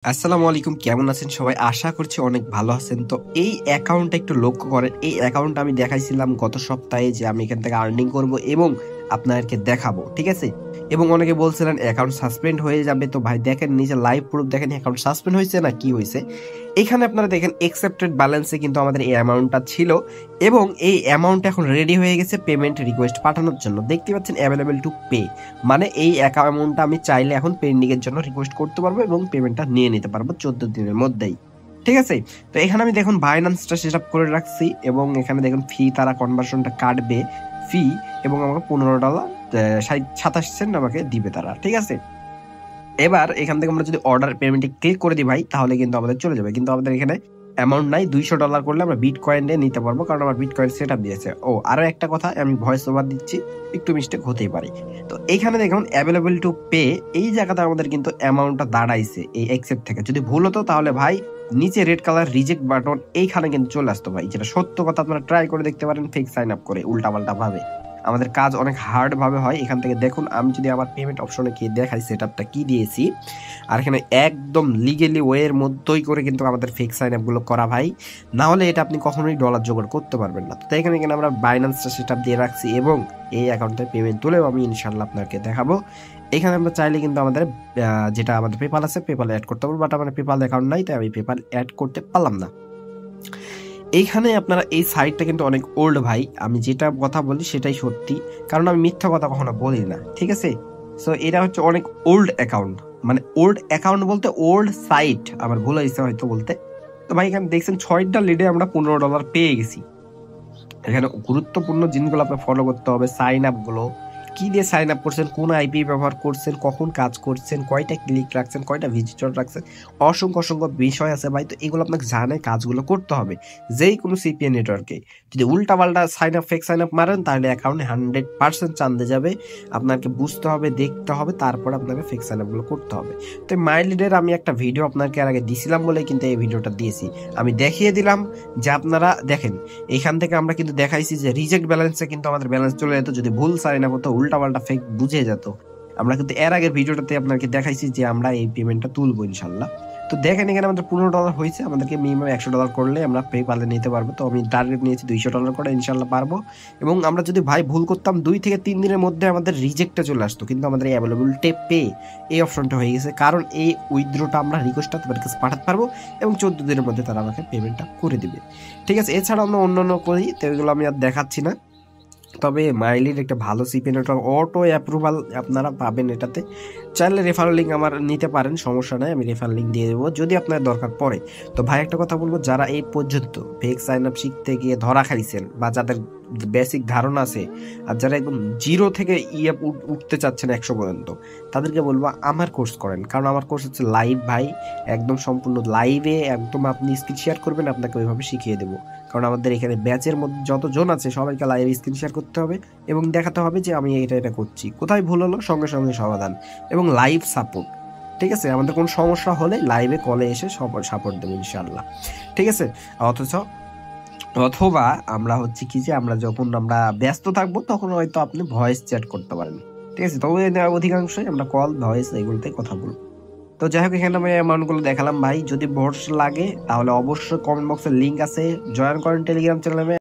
আসসালামু আলাইকুম, কেমন আছেন সবাই? আশা করছি অনেক ভালো আছেন। তো এই অ্যাকাউন্টটা একটু লক্ষ্য করেন। এই অ্যাকাউন্টটা আমি দেখাইছিলাম গত সপ্তাহে যে আমি এখান থেকে আর্নিং করব এবং আপনাদেরকে দেখাবো। ঠিক আছে? এবং অনেকে বলছিলেন অ্যাকাউন্ট সাসপেন্ড হয়ে যাবে। তো ভাই দেখেন নিচে লাইভ প্রুফ দেখেন অ্যাকাউন্ট সাসপেন্ড হয়েছে না কি হয়েছে। এখানে আপনারা দেখেন অ্যাকসেপ্টেড ব্যালেন্সে কিন্তু আমাদের এই অ্যামাউন্টটা ছিল এবং এই অ্যামাউন্ট এখন রেডি হয়ে গেছে পেমেন্ট রিকোয়েস্ট পাঠানোর জন্য। দেখতে পাচ্ছেন অ্যাভেলেবল টু পে, মানে এই অ্যামাউন্টটা আমি চাইলে এখন পেন্ডিং এর জন্য রিকোয়েস্ট করতে পারবো এবং পেমেন্টটা নিয়ে নিতে পারবো 14 দিনের মধ্যেই। ঠিক আছে? তো এখানে আমি দেখুন বাইন্যান্সটা সেট আপ করে রাখছি এবং এখানে দেখুন ফি তারা কনভার্সনটা কাটবে ফি এবং আমাকে $15 $27 আমাকে দিবে তারা। ঠিক আছে? এবার এখান থেকে আমরা যদি অর্ডার পেমেন্টে ক্লিক করে দিই ভাই, তাহলে কিন্তু আমাদের চলে যাবে। কিন্তু আমাদের এখানে অ্যামাউন্ট নাই। $200 করলে আমরা বিটকয়েন দিয়ে নিতে পারবো, কারণ আমার বিটকয়েন সেট আপ দিয়েছে। ও আরো একটা কথা, আমি ভয়েস ওভার দিচ্ছি, একটু মিস্টেক হতেই পারে। তো এইখানে দেখুন অ্যাভেলেবল টু পে, এই জায়গাতে আমাদের কিন্তু অ্যামাউন্টটা দাঁড়াইছে এই অ্যাকসেপ্ট থেকে। যদি ভুল হতো তাহলে ভাই নিচে রেড কালার রিজেক্ট বাটন এইখানে কিন্তু চলে আসতো ভাই, যেটা সত্য কথা। আপনারা ট্রাই করে দেখতে পারেন ফেক সাইন আপ করে উল্টাপাল্টা ভাবে। আমাদের কাজ অনেক হার্ড ভাবে হয়। এখান থেকে দেখুন আমি যদি আমার পেমেন্ট অপশনে গিয়ে দেখাই সেট আপটা কি দিয়েছি, আর এখানে একদম লিগেলি ওয়ের মধ্যেই করে কিন্তু আমাদের ফেক সাইন আপ গুলো করা ভাই, না হলে এটা আপনি কখনোই ডলার জোগাড় করতে পারবেন না। তো এখানে আমরা বাইন্যান্সটা সেট আপ দিয়ে রাখছি এবং এই অ্যাকাউন্টে পেমেন্ট তুলেও আমি ইনশাল্লাহ আপনাকে দেখাবো। এখানে আমরা চাইলে কিন্তু আমাদের যেটা আমাদের পেপাল আছে পেপাল অ্যাড করতে পারবো, বাট আমার পেপাল অ্যাকাউন্ট নাই, তাই আমি পেপাল অ্যাড করতে পারলাম না। এইখানে আপনারা এই সাইটটা কিন্তু অনেক ওল্ড ভাই, আমি যেটা কথা বলি সেটাই সত্যি, কারণ আমি মিথ্যা কথা কখনো বলি না। ঠিক আছে? সো এটা হচ্ছে অনেক ওল্ড অ্যাকাউন্ট, মানে ওল্ড অ্যাকাউন্ট বলতে ওল্ড সাইট, আমার ভুল হয়েছে হয়তো বলতে। তো ভাই এখানে দেখছেন 6টা লিডে আমরা $15 পেয়ে গেছি। এখানে গুরুত্বপূর্ণ জিনিসগুলো আপনার ফলো করতে হবে। সাইন আপ গুলো কি দিয়ে সাইন আপ করছেন, কোন আইপি ব্যবহার করছেন, কখন কাজ করছেন, কয়টা ক্লিক রাখছেন, কয়টা ভিজিটর রাখছেন, অসংখ্য বিষয় আছে ভাই। তো এগুলো আপনাকে জানে কাজগুলো করতে হবে যেই কোনো সিপিএ নেটওয়ার্কে। যদি উল্টা পাল্টা sign up fake sign up মারেন তাহলে অ্যাকাউন্টে 100% চান্দে যাবে। আপনাকে বুঝতে হবে, দেখতে হবে, তারপর আপনাকে ফেক সাইন আপগুলো করতে হবে। তো মাইলিডের আমি একটা ভিডিও আপনাকে আর আগে দিছিলাম বলেই কিন্তু এই ভিডিওটা দিয়েছি। আমি দেখিয়ে দিলাম যে আপনারা দেখেন, এখান থেকে আমরা কিন্তু দেখাইছি যে রিজেক্ট ব্যালেন্সে কিন্তু আমাদের ব্যালেন্স চলে যেত যদি ভুল সাইন আপ হতো, উল্টাপাল্টা ফেক বুঝে যেত। আমরা কিন্তু এর আগের ভিডিওটাতে আপনাকে দেখাইছি যে আমরা এই পেমেন্টটা তুলবো ইনশাল্লাহ। তো দেখেন এখানে আমাদের $15 হয়েছে, আমাদেরকে মিনিমাম $100 করলে আমরা পেপালে নিতে পারবো। তো আমি টার্গেট নিয়েছি $200 করে, ইনশাল্লাহ পারবো। এবং আমরা যদি ভাই ভুল করতাম 2 থেকে 3 দিনের মধ্যে আমাদের রিজেক্টটা চলে আসতো, কিন্তু আমাদের এই অ্যাভেলেবল পে এই অপশনটা হয়ে গেছে, কারণ এই উইথড্রোটা আমরা রিকোয়েস্টটা তাদের কাছে পাঠাতে পারবো এবং 14 দিনের মধ্যে তারা আমাকে পেমেন্টটা করে দিবে। ঠিক আছে? এছাড়া আমরা অন্যান্য করি, তো এগুলো আমি আর দেখাচ্ছি না। তবে মাইলির একটা ভালো সিপি নেটওয়ার্ক অটো অ্যাপ্রুভাল আপনারা পাবেন এটাতে। চাইলে রেফারেল লিঙ্ক আমার নিতে পারেন, সমস্যা নাই, আমি রেফারেল লিঙ্ক দিয়ে দেবো যদি আপনার দরকার পড়ে। তো ভাই একটা কথা বলবো, যারা এই পর্যন্ত ফেক সাইন আপ শিখতে গিয়ে ধরা খাইছেন বা যাদের বেসিক ধারণা আছে, আর যারা একদম জিরো থেকে উঠতে চাচ্ছেন 100 পর্যন্ত, তাদেরকে বলবো আমার কোর্স করেন। কারণ আমার কোর্স হচ্ছে লাইভ ভাই, একদম সম্পূর্ণ লাইভে, একদম আপনি স্ক্রিন শেয়ার করবেন, আপনাকে ওইভাবে শিখিয়ে দেবো। কারণ আমাদের এখানে ব্যাচের মধ্যে যতজন আছে সবাইকে লাইভ স্ক্রিন শেয়ার করতে হবে এবং দেখাতে হবে যে আমি এটা করছি, কোথায় ভুল হলো সঙ্গে সঙ্গে সমাধান এবং লাইভ সাপোর্ট। ঠিক আছে? আমাদের কোনো সমস্যা হলে লাইভে কলে এসে সাপোর্ট দেবো ইনশাল্লাহ। ঠিক আছে? অথবা আমরা হচ্ছে কি যে আমরা যখন আমরা ব্যস্ত থাকবো তখন হয়তো আপনি ভয়েস চ্যাট করতে পারেন। ঠিক আছে? তবে অধিকাংশই আমরা কল ভয়েস এগুলোতে কথা বলবো। তো যাই হোক, এখানে আমি অ্যামাউন্টগুলো দেখালাম ভাই। যদি ভোট লাগে তাহলে অবশ্যই কমেন্ট বক্সে লিঙ্ক আছে, জয়েন করেন টেলিগ্রাম চ্যানেলে।